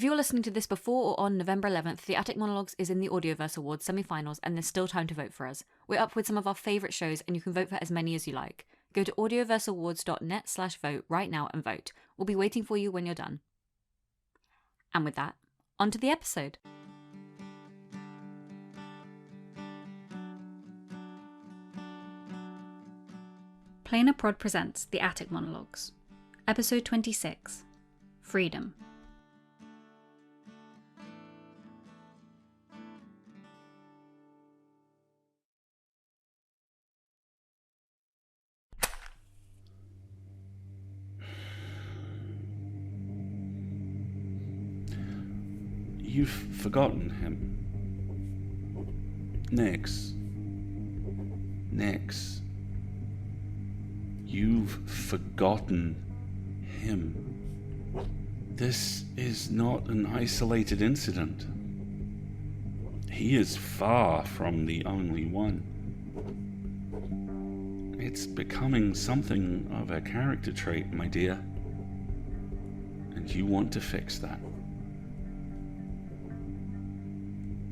If you're listening to this before or on November 11th, the Attic Monologues is in the Audioverse Awards semi-finals and there's still time to vote for us. We're up with some of our favourite shows and you can vote for as many as you like. Go to audioverseawards.net/vote right now and vote. We'll be waiting for you when you're done. And with that, on to the episode. Plainer Prod presents The Attic Monologues, Episode 26, Freedom. You've forgotten him. Nix. You've forgotten him. This is not an isolated incident. He is far from the only one. It's becoming something of a character trait, my dear. And you want to fix that.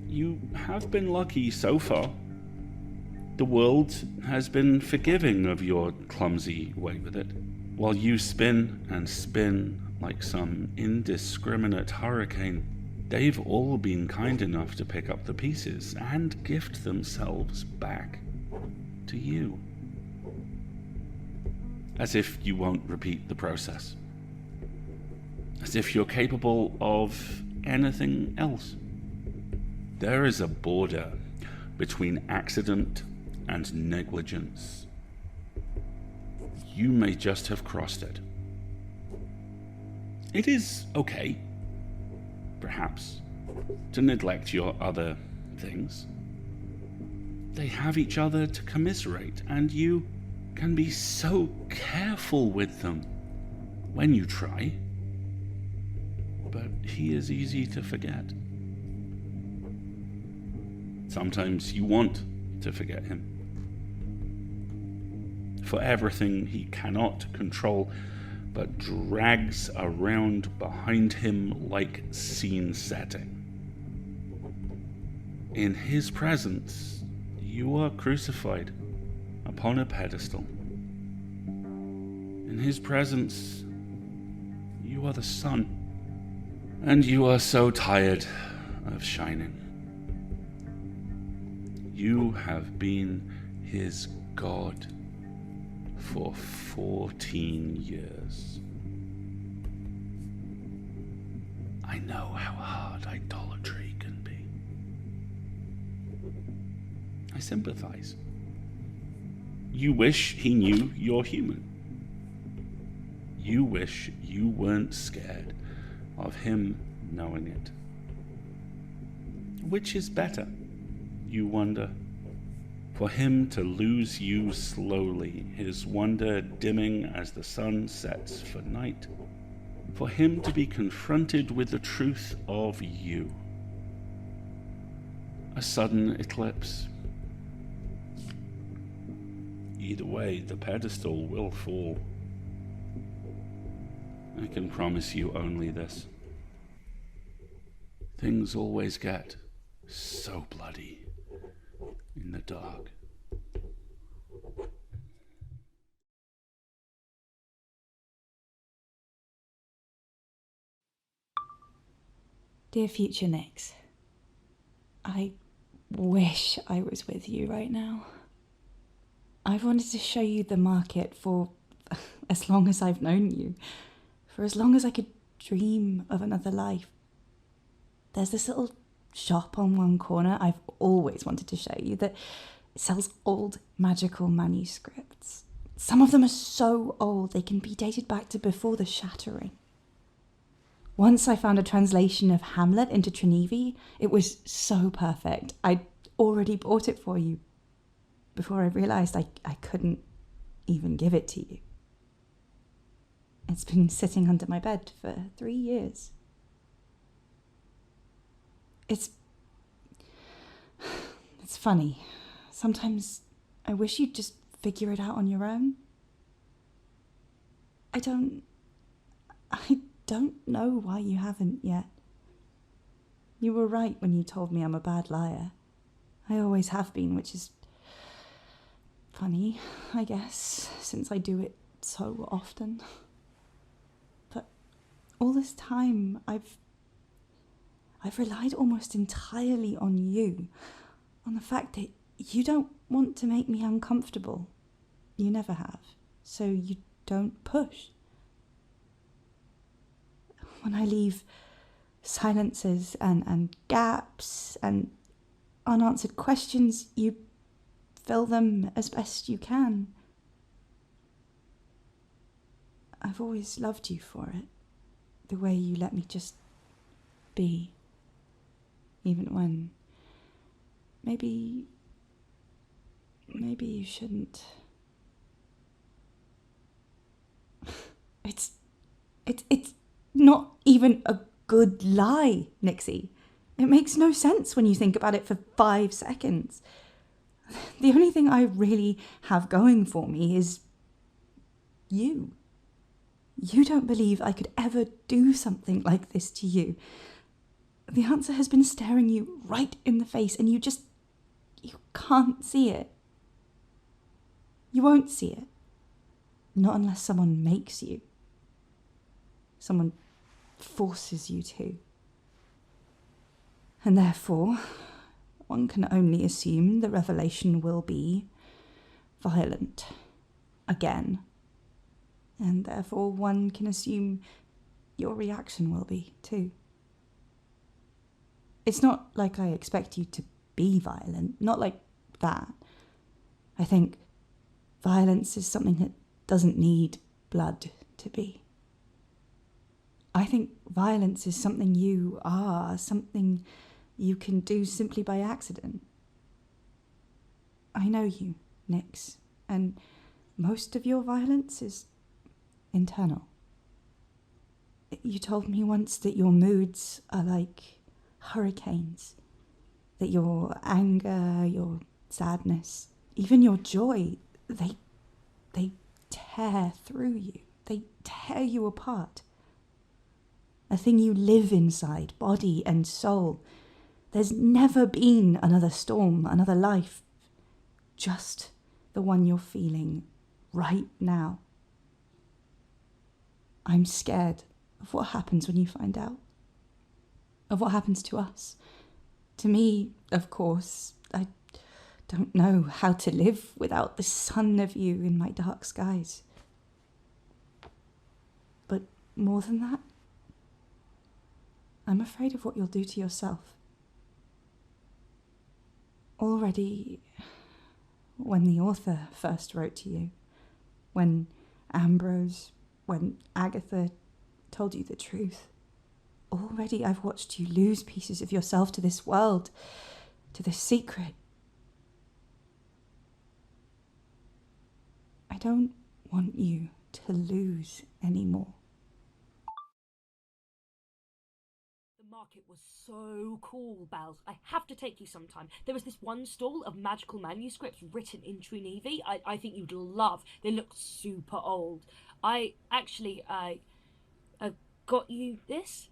You have been lucky so far. The world has been forgiving of your clumsy way with it. While you spin and spin like some indiscriminate hurricane, they've all been kind enough to pick up the pieces and gift themselves back to you. As if you won't repeat the process. As if you're capable of anything else. There is a border between accident and negligence. You may just have crossed it. It is okay, perhaps, to neglect your other things. They have each other to commiserate, and you can be so careful with them when you try. But he is easy to forget. Sometimes you want to forget him. For everything he cannot control, but drags around behind him like scene setting. In his presence, you are crucified upon a pedestal. In his presence, you are the sun, and you are so tired of shining. You have been his God for 14 years. I know how hard idolatry can be. I sympathize. You wish he knew you're human. You wish you weren't scared of him knowing it. Which is better? You wonder, for him to lose you slowly, his wonder dimming as the sun sets for night, for him to be confronted with the truth of you. A sudden eclipse. Either way, the pedestal will fall. I can promise you only this. Things always get so bloody in the dark. Dear future Nix, I wish I was with you right now. I've wanted to show you the market for as long as I've known you, for as long as I could dream of another life. There's this little shop on one corner I've always wanted to show you that sells old magical manuscripts. Some of them are so old they can be dated back to before the Shattering. Once I found a translation of Hamlet into Trinivy. It was so perfect. I'd already bought it for you before I realised I couldn't even give it to you. It's been sitting under my bed for 3 years. It's funny. Sometimes I wish you'd just figure it out on your own. I don't know why you haven't yet. You were right when you told me I'm a bad liar. I always have been, which is funny, I guess, since I do it so often. But all this time, I've relied almost entirely on you, on the fact that you don't want to make me uncomfortable. You never have, so you don't push. When I leave silences and gaps and unanswered questions, you fill them as best you can. I've always loved you for it, the way you let me just be, even when maybe you shouldn't. It's not even a good lie, Nixie. It makes no sense when you think about it for 5 seconds. The only thing I really have going for me is you. You don't believe I could ever do something like this to you. The answer has been staring you right in the face, and you can't see it. You won't see it. Not unless someone makes you. Someone forces you to. And therefore, one can only assume the revelation will be violent. Again. And therefore one can assume your reaction will be, too. It's not like I expect you to be violent. Not like that. I think violence is something that doesn't need blood to be. I think violence is something you are, something you can do simply by accident. I know you, Nix, and most of your violence is internal. You told me once that your moods are like hurricanes, that your anger, your sadness, even your joy, they tear through you. They tear you apart. A thing you live inside, body and soul. There's never been another storm, another life. Just the one you're feeling right now. I'm scared of what happens when you find out. Of what happens to us. To me, of course, I don't know how to live without the sun of you in my dark skies. But more than that, I'm afraid of what you'll do to yourself. Already, when the author first wrote to you, when Ambrose, when Agatha told you the truth, already I've watched you lose pieces of yourself to this world, to this secret. I don't want you to lose anymore. The market was so cool, Bells. I have to take you sometime. There was this one stall of magical manuscripts written in Trinevi I think you'd love. They look super old. I got you this.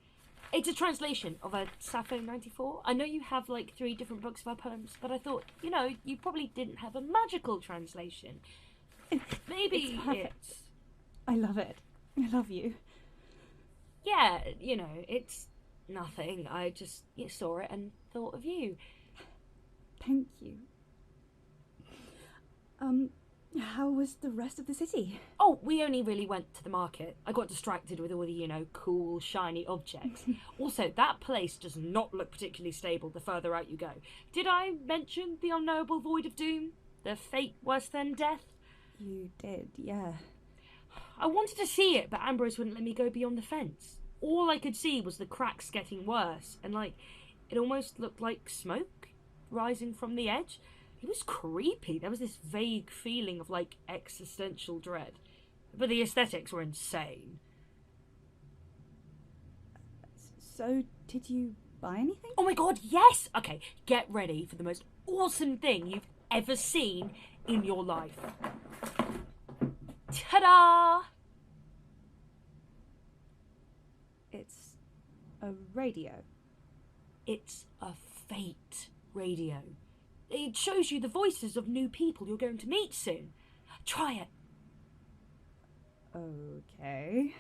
It's a translation of a Sappho 94. I know you have like 3 different books of our poems, but I thought, you probably didn't have a magical translation. Maybe it's... I love it. I love you. Yeah, it's nothing. I just saw it and thought of you. Thank you. How was the rest of the city? Oh, we only really went to the market. I got distracted with all the, cool, shiny objects. Also, that place does not look particularly stable the further out you go. Did I mention the unknowable void of doom? The fate worse than death? You did, yeah. I wanted to see it, but Ambrose wouldn't let me go beyond the fence. All I could see was the cracks getting worse, and it almost looked like smoke rising from the edge. It was creepy. There was this vague feeling of existential dread. But the aesthetics were insane. So, did you buy anything? Oh my god, yes! Okay, get ready for the most awesome thing you've ever seen in your life. Ta-da! It's a radio. It's a fate radio. It shows you the voices of new people you're going to meet soon. Try it. Okay.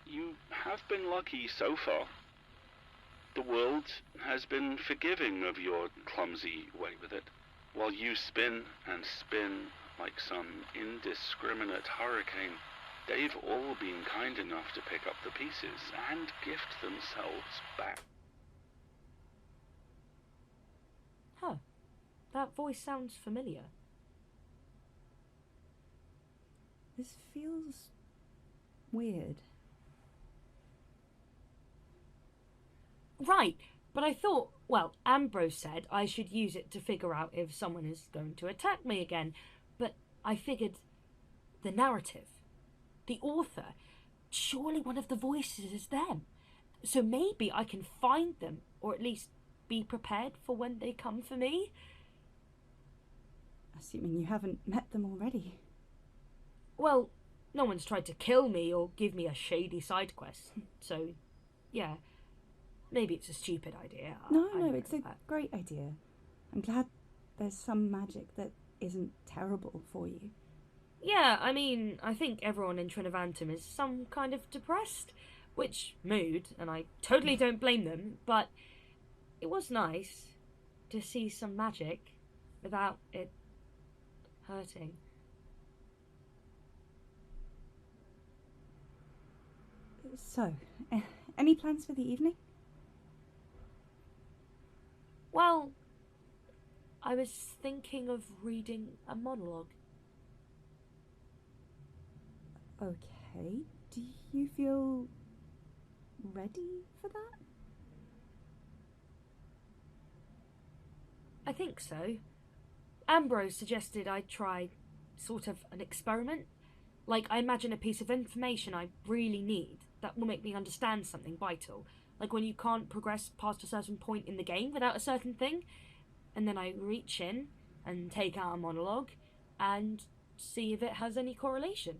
You have been lucky so far. The world has been forgiving of your clumsy way with it, while you spin and spin like some indiscriminate hurricane. They've all been kind enough to pick up the pieces and gift themselves back. Huh. That voice sounds familiar. This feels weird. Right, but I thought, well, Ambrose said I should use it to figure out if someone is going to attack me again. But I figured the narrative, the author, surely one of the voices is them. So maybe I can find them, or at least be prepared for when they come for me. Assuming you haven't met them already. Well, no one's tried to kill me or give me a shady side quest. So, yeah. Maybe it's a stupid idea. No, it's a great idea. I'm glad there's some magic that isn't terrible for you. Yeah, I mean, I think everyone in Trinovantum is some kind of depressed, which mood, and I totally don't blame them, but it was nice to see some magic without it hurting. So, any plans for the evening? Well, I was thinking of reading a monologue. Okay. Do you feel ready for that? I think so. Ambrose suggested I try sort of an experiment. Like, I imagine a piece of information I really need that will make me understand something vital. Like when you can't progress past a certain point in the game without a certain thing. And then I reach in and take out a monologue and see if it has any correlation.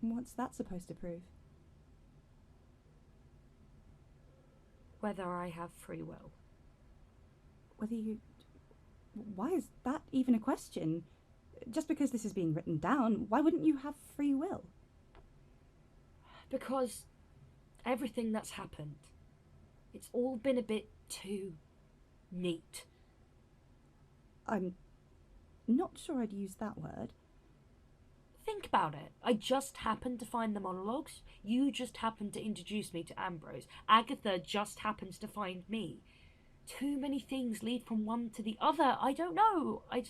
What's that supposed to prove? Whether I have free will. Whether you... Why is that even a question? Just because this is being written down, why wouldn't you have free will? Because everything that's happened, it's all been a bit too neat. I'm not sure I'd use that word. Think about it. I just happened to find the monologues. You just happened to introduce me to Ambrose. Agatha just happens to find me. Too many things lead from one to the other. I don't know. I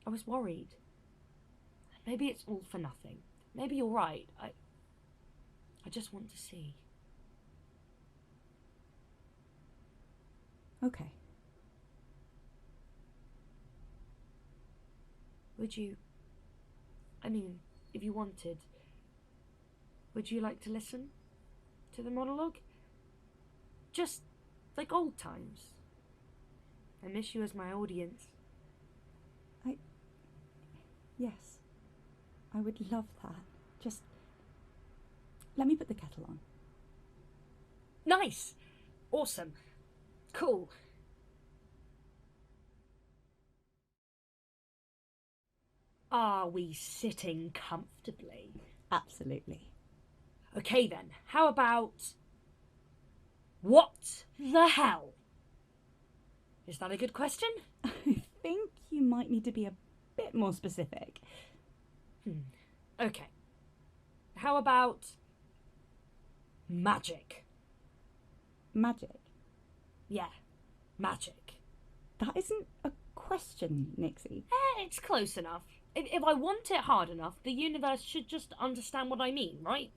was worried. Maybe it's all for nothing. Maybe you're right. I just want to see. Okay. Would you... I mean, if you wanted, would you like to listen to the monologue? Just like old times. I miss you as my audience. Yes. I would love that. Just... let me put the kettle on. Nice! Awesome. Cool. Are we sitting comfortably? Absolutely. Okay then, how about... what the hell? Is that a good question? I think you might need to be a bit more specific. Okay. How about... magic? Magic? Yeah, magic. That isn't a question, Nixie. It's close enough. If I want it hard enough, the universe should just understand what I mean, right?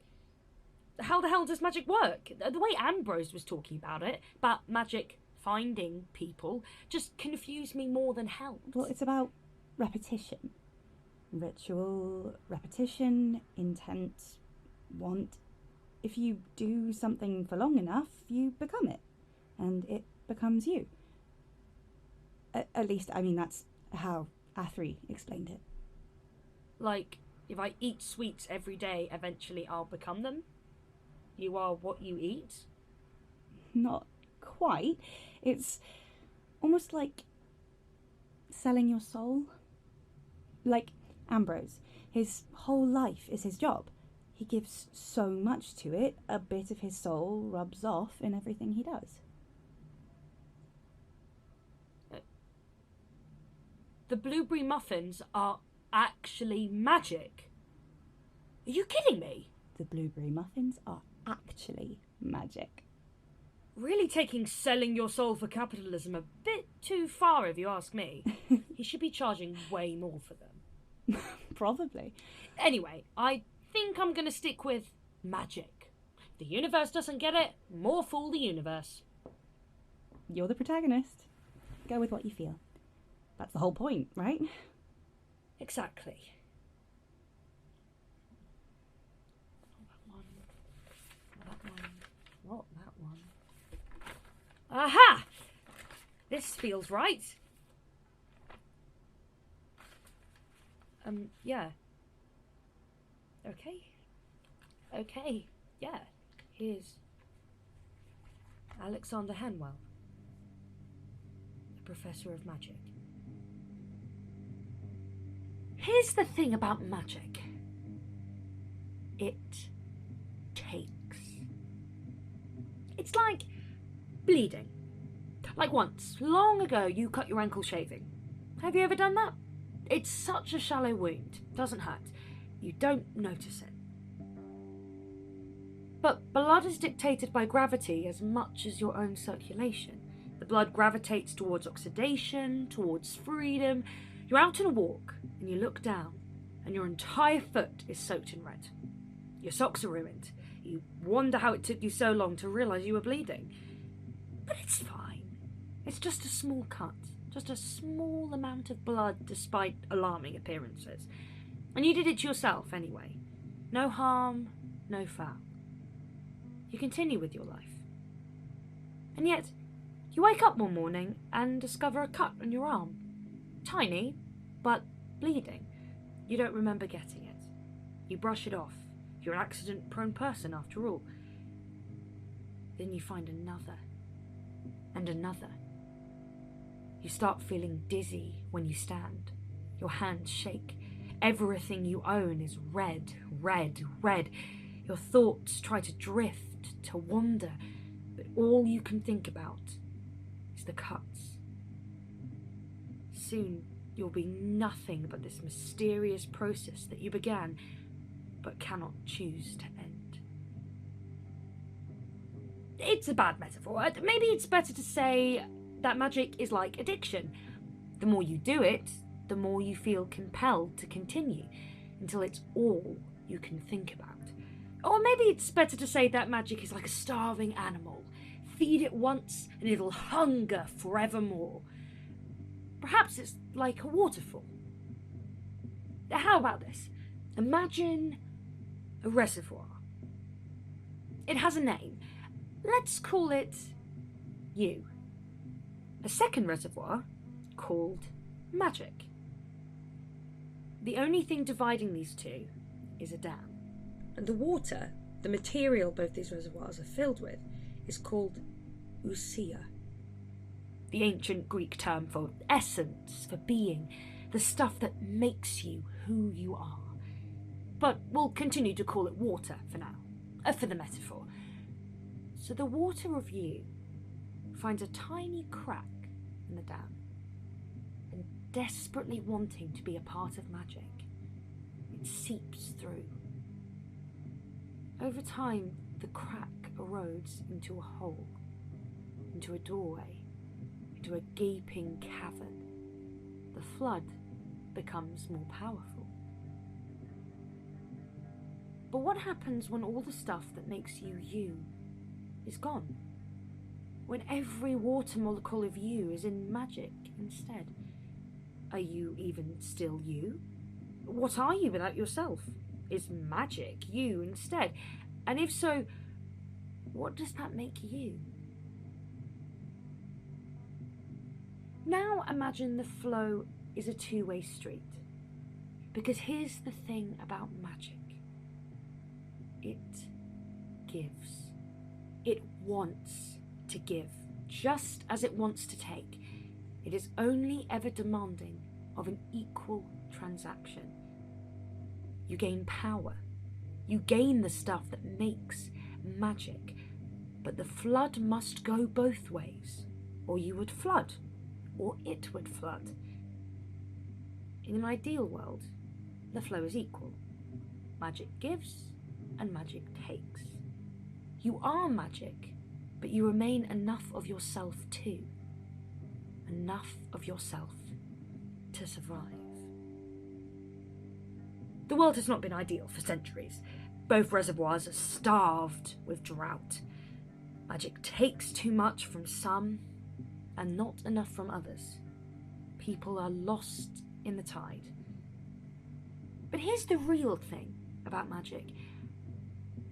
How the hell does magic work? The way Ambrose was talking about it, about magic finding people, just confused me more than helped. Well, it's about repetition. Ritual, repetition, intent, want. If you do something for long enough, you become it. And it becomes you. At least, I mean, that's how Athri explained it. Like, if I eat sweets every day, eventually I'll become them? You are what you eat? Not quite. It's almost like selling your soul. Like Ambrose, his whole life is his job. He gives so much to it, a bit of his soul rubs off in everything he does. The blueberry muffins are actually magic. Are you kidding me? The blueberry muffins are actually magic. Really taking selling your soul for capitalism a bit too far, if you ask me. He should be charging way more for them. Probably. Anyway, I think I'm going to stick with magic. If the universe doesn't get it, more fool the universe. You're the protagonist. Go with what you feel. That's the whole point, right? Exactly. Not that one. Aha! This feels right. Yeah. Okay, yeah. Here's Alexander Hanwell, the Professor of Magic. Here's the thing about magic. It takes. It's like bleeding. Like once, long ago, you cut your ankle shaving. Have you ever done that? It's such a shallow wound. Doesn't hurt. You don't notice it. But blood is dictated by gravity as much as your own circulation. The blood gravitates towards oxidation, towards freedom. You're out on a walk and you look down and your entire foot is soaked in red. Your socks are ruined. You wonder how it took you so long to realise you were bleeding. But it's fine. It's just a small cut. Just a small amount of blood despite alarming appearances. And you did it yourself anyway. No harm, no foul. You continue with your life. And yet, you wake up one morning and discover a cut on your arm. Tiny, but bleeding. You don't remember getting it. You brush it off. You're an accident-prone person after all. Then you find another. And another. You start feeling dizzy when you stand. Your hands shake. Everything you own is red, red, red. Your thoughts try to drift, to wander, but all you can think about is the cuts. Soon you'll be nothing but this mysterious process that you began, but cannot choose to end. It's a bad metaphor. Maybe it's better to say that magic is like addiction. The more you do it, the more you feel compelled to continue, until it's all you can think about. Or maybe it's better to say that magic is like a starving animal. Feed it once and it'll hunger forevermore. Perhaps it's like a waterfall. How about this? Imagine a reservoir. It has a name. Let's call it you. A second reservoir called magic. The only thing dividing these two is a dam. And the water, the material both these reservoirs are filled with, is called ousia. The ancient Greek term for essence, for being, the stuff that makes you who you are. But we'll continue to call it water for now, for the metaphor. So the water of you finds a tiny crack in the dam, and desperately wanting to be a part of magic, it seeps through. Over time, the crack erodes into a hole, into a doorway, into a gaping cavern. The flood becomes more powerful. But what happens when all the stuff that makes you you is gone? When every water molecule of you is in magic instead? Are you even still you? What are you without yourself? Is magic you instead? And if so, what does that make you? Now imagine the flow is a two-way street. Because here's the thing about magic. It gives. It wants to give, just as it wants to take. It is only ever demanding of an equal transaction. You gain power. You gain the stuff that makes magic. But the flood must go both ways, or you would flood, or it would flood. In an ideal world, the flow is equal. Magic gives, and magic takes. You are magic, but you remain enough of yourself too. Enough of yourself to survive. The world has not been ideal for centuries. Both reservoirs are starved with drought. Magic takes too much from some and not enough from others. People are lost in the tide. But here's the real thing about magic.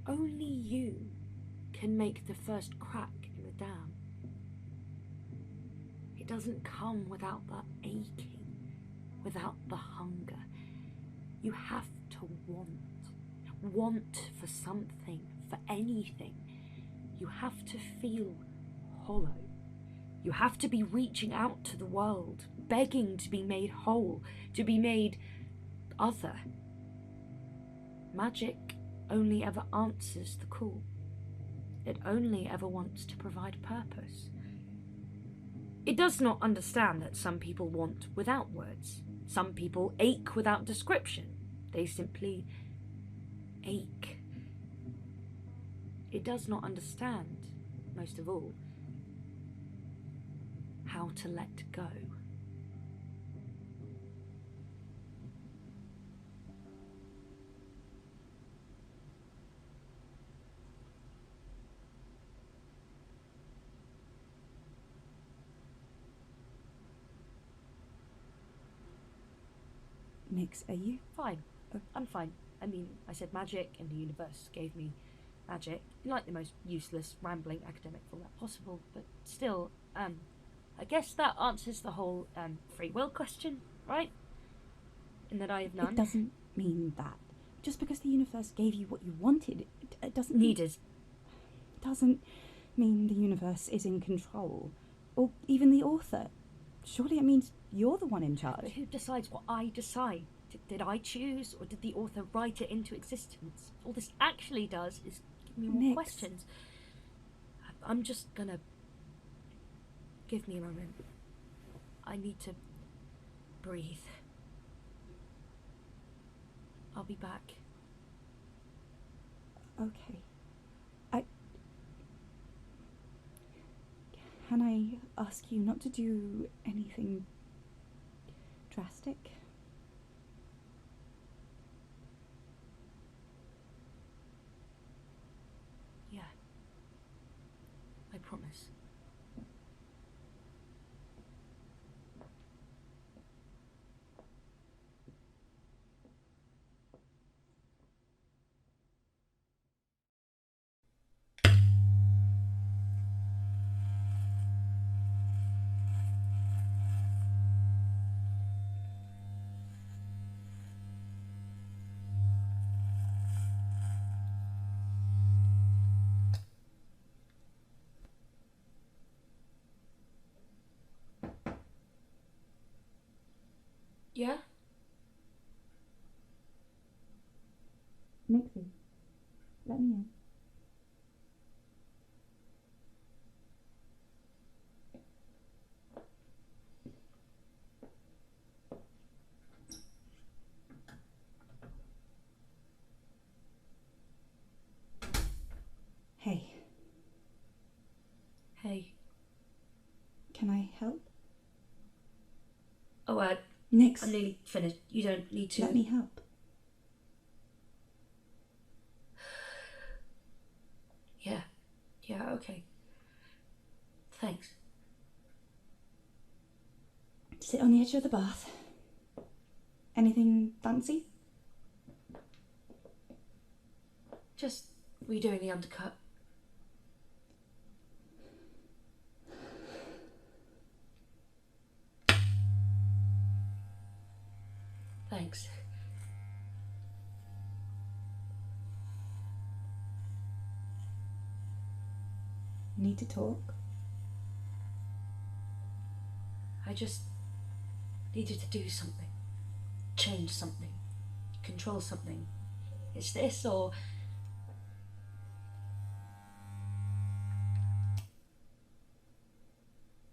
Only you can make the first crack in the dam. It doesn't come without the aching, without the hunger. You have to want for something, for anything. You have to feel hollow. You have to be reaching out to the world, begging to be made whole, to be made other. Magic only ever answers the call. It only ever wants to provide purpose. It does not understand that some people want without words. Some people ache without description. They simply ache. It does not understand, most of all, how to let go. Nix, are you? Fine. I'm fine. I mean, I said magic and the universe gave me magic in like the most useless, rambling academic format possible, but still, I guess that answers the whole free will question, right? In that I have none. It doesn't mean that. Just because the universe gave you what you wanted, it doesn't Needed. Doesn't mean the universe is in control. Or even the author. Surely it means you're the one in charge. But who decides what I decide? Did I choose, or did the author write it into existence? All this actually does is give me more Nix. questions. I'm just gonna... Give me a moment. I need to breathe. I'll be back. Okay. Can I ask you not to do anything drastic? Yeah. I promise. Yeah? Nixie, let me in. Hey. Hey. Can I help? Oh, Nix, I'm nearly finished. You don't need to... let me help. Yeah, okay. Thanks. Sit on the edge of the bath. Anything fancy? Just redoing the undercut. Thanks. need to talk? I just needed to do something. Change something. Control something. It's this or...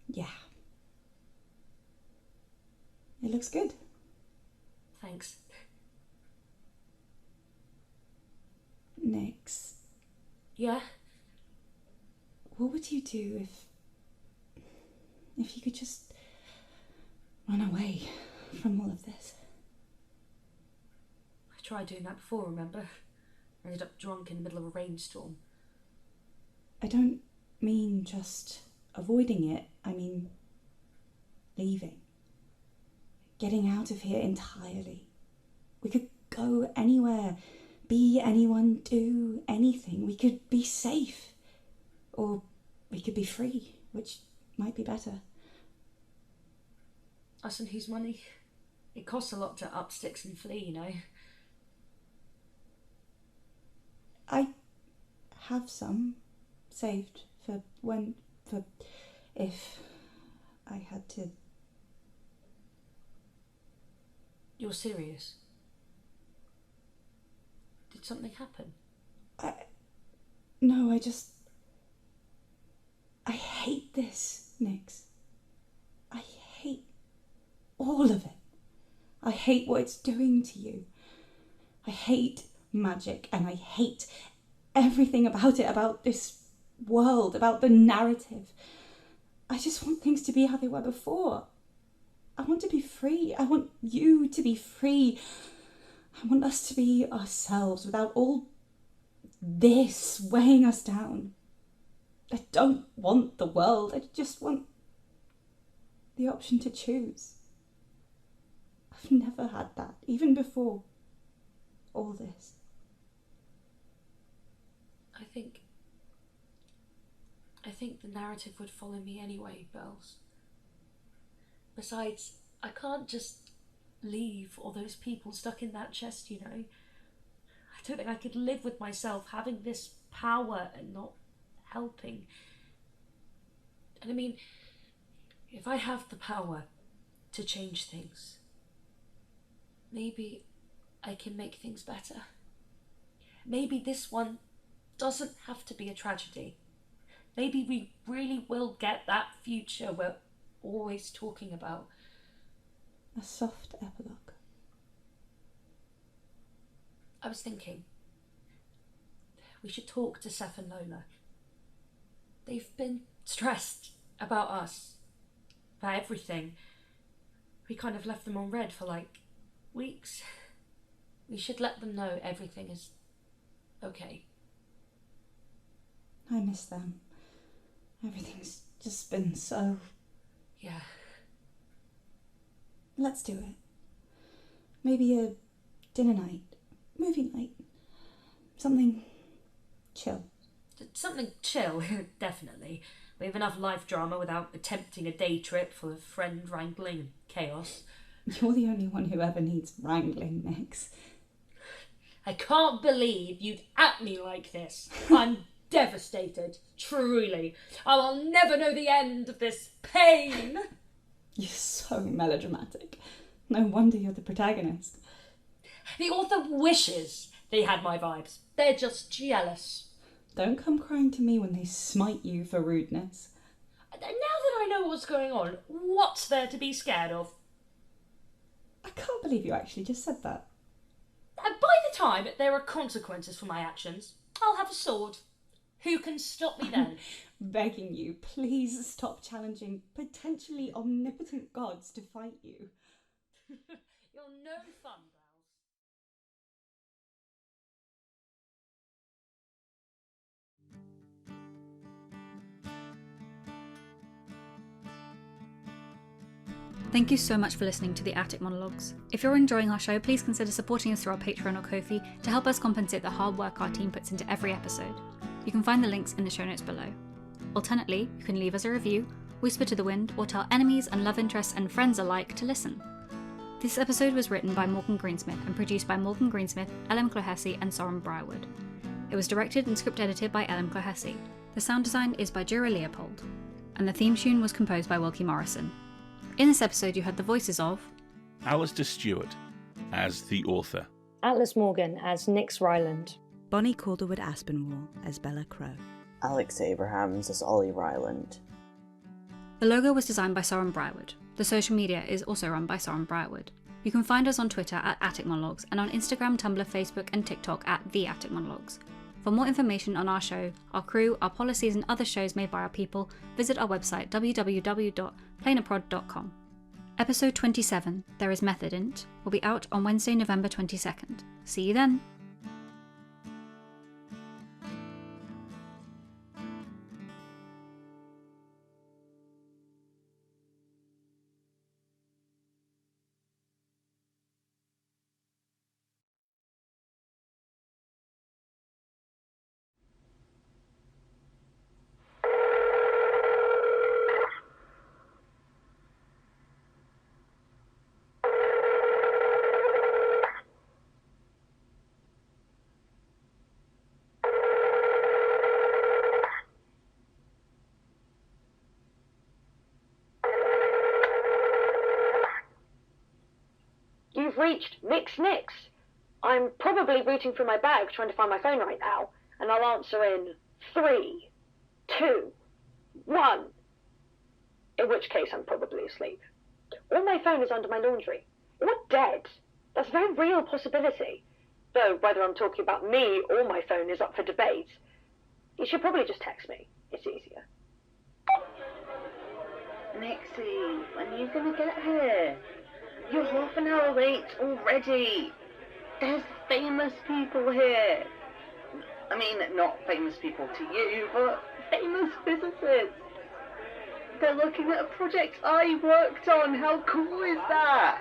Yeah. It looks good. Thanks. Nix, Yeah? what would you do if you could just run away from all of this? I tried doing that before, remember? I ended up drunk in the middle of a rainstorm. I don't mean just avoiding it, I mean leaving. Getting out of here entirely. We could go anywhere, be anyone, do anything. We could be safe. Or we could be free, which might be better. Us and whose money? It costs a lot to up sticks and flee, you know. I have some saved for if I had to. You're serious? Did something happen? No, I hate this, Nix. I hate all of it. I hate what it's doing to you. I hate magic and I hate everything about it, about this world, about the narrative. I just want things to be how they were before. I want to be free. I want you to be free. I want us to be ourselves without all this weighing us down. I don't want the world. I just want the option to choose. I've never had that, even before all this. I think the narrative would follow me anyway, Bells. Besides, I can't just leave all those people stuck in that chest, you know. I don't think I could live with myself having this power and not helping. And I mean, if I have the power to change things, maybe I can make things better. Maybe this one doesn't have to be a tragedy. Maybe we really will get that future we're always talking about. A soft epilogue. I was thinking, we should talk to Seth and Lola. They've been stressed about us, about everything. We kind of left them on red for like weeks. We should let them know everything is okay. I miss them. Everything's just been so... Yeah. Let's do it. Maybe a dinner night, movie night, something chill. Something chill, definitely. We have enough life drama without attempting a day trip full of friend wrangling and chaos. You're the only one who ever needs wrangling, Nix. I can't believe you'd at me like this. I'm devastated, truly. I will never know the end of this pain. You're so melodramatic. No wonder you're the protagonist. The author wishes they had my vibes. They're just jealous. Don't come crying to me when they smite you for rudeness. Now that I know what's going on, what's there to be scared of? I can't believe you actually just said that. And by the time there are consequences for my actions, I'll have a sword. Who can stop me then? Begging you, please stop challenging potentially omnipotent gods to fight you. You're no fun, Bells. Thank you so much for listening to the Attic Monologues. If you're enjoying our show, please consider supporting us through our Patreon or Ko-fi to help us compensate the hard work our team puts into every episode. You can find the links in the show notes below. Alternately, you can leave us a review, whisper to the wind, or tell enemies and love interests and friends alike to listen. This episode was written by Morgan Greensmith and produced by Morgan Greensmith, Clohessy, and Sorren Briarwood. It was directed and script edited by Clohessy. The sound design is by Jura Leopold, and the theme tune was composed by Wilkie Morrison. In this episode you heard the voices of Alasdair Stuart as the author, Atlas Morgan as Nix Ryland, Bonnie Calderwood Aspinwall as Bella Crow, Alex Abrahams as Ollie Ryland. The logo was designed by Sorren Briarwood. The social media is also run by Sorren Briarwood. You can find us on Twitter at Attic Monologues and on Instagram, Tumblr, Facebook and TikTok at The Attic Monologues. For more information on our show, our crew, our policies and other shows made by our people, visit our website www.plainaprod.com. Episode 27, There is Method in It, will be out on Wednesday, November 22nd. See you then! You've reached Nix. I'm probably rooting through my bag trying to find my phone right now, and I'll answer in 3, 2, 1. In which case I'm probably asleep. Or my phone is under my laundry. Or dead. That's a very real possibility. Though whether I'm talking about me or my phone is up for debate. You should probably just text me. It's easier. Nixie, when are you gonna get here? You're half an hour late already. There's famous people here. I mean, not famous people to you, but famous physicists. They're looking at a project I worked on. How cool is that?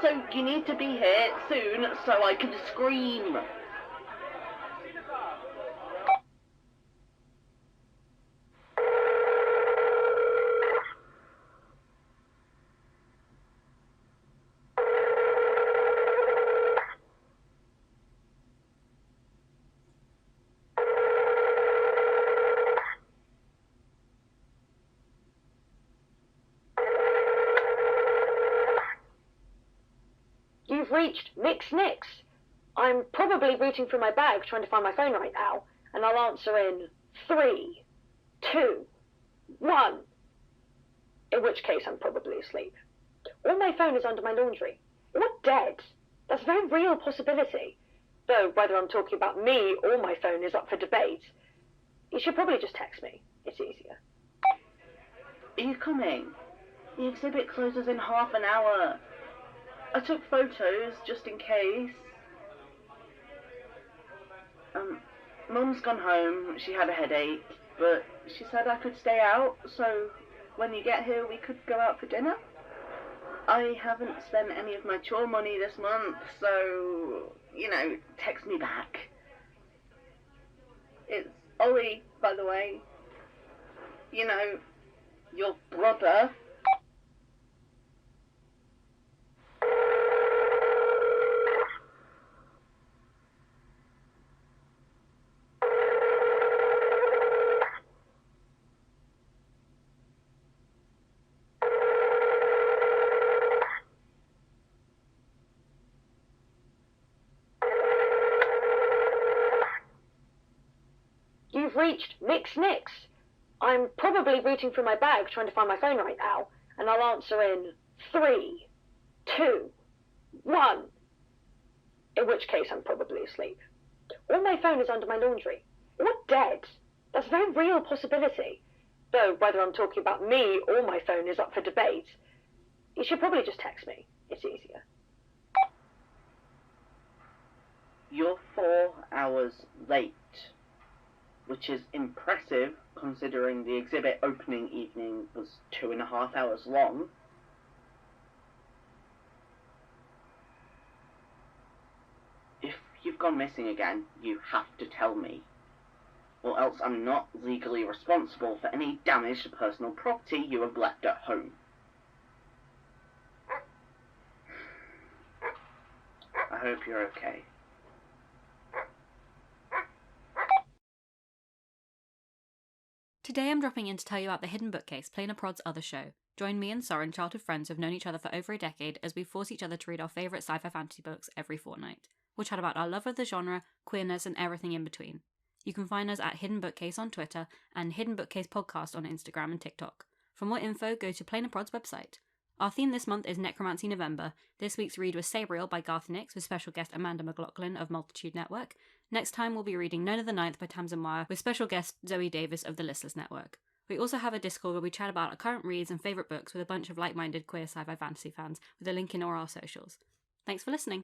So you need to be here soon so I can scream. You've reached Nix. I'm probably rooting through my bag trying to find my phone right now, and I'll answer in 3, 2, 1. In which case I'm probably asleep. Or my phone is under my laundry. Or dead. That's a very real possibility. Though whether I'm talking about me or my phone is up for debate. You should probably just text me. It's easier. Are you coming? The exhibit closes in half an hour. I took photos just in case. Mum's gone home. She had a headache, but she said I could stay out, so when you get here we could go out for dinner. I haven't spent any of my chore money this month, so, text me back. It's Ollie, by the way. Your brother. You've reached Nix. I'm probably rooting through my bag trying to find my phone right now, and I'll answer in 3, 2, 1. In which case I'm probably asleep. Or my phone is under my laundry. Or dead. That's a very real possibility. Though whether I'm talking about me or my phone is up for debate. You should probably just text me. It's easier. You're 4 hours late, which is impressive considering the exhibit opening evening was 2.5 hours long. If you've gone missing again, you have to tell me, or else I'm not legally responsible for any damage to personal property you have left at home. I hope you're okay. Today I'm dropping in to tell you about the Hidden Bookcase, Plain Prod's other show. Join me and Sorren, childhood friends who have known each other for over a decade, as we force each other to read our favourite sci-fi fantasy books every fortnight. We'll chat about our love of the genre, queerness, and everything in between. You can find us at Hidden Bookcase on Twitter and Hidden Bookcase Podcast on Instagram and TikTok. For more info, go to Plain Prod's website. Our theme this month is Necromancy November. This week's read was Sabriel by Garth Nix with special guest Amanda McLaughlin of Multitude Network. Next time we'll be reading Nona the Ninth by Tamsin Wire with special guest Zoe Davis of the Listless Network. We also have a Discord where we chat about our current reads and favourite books with a bunch of like-minded queer sci-fi fantasy fans, with a link in all our socials. Thanks for listening.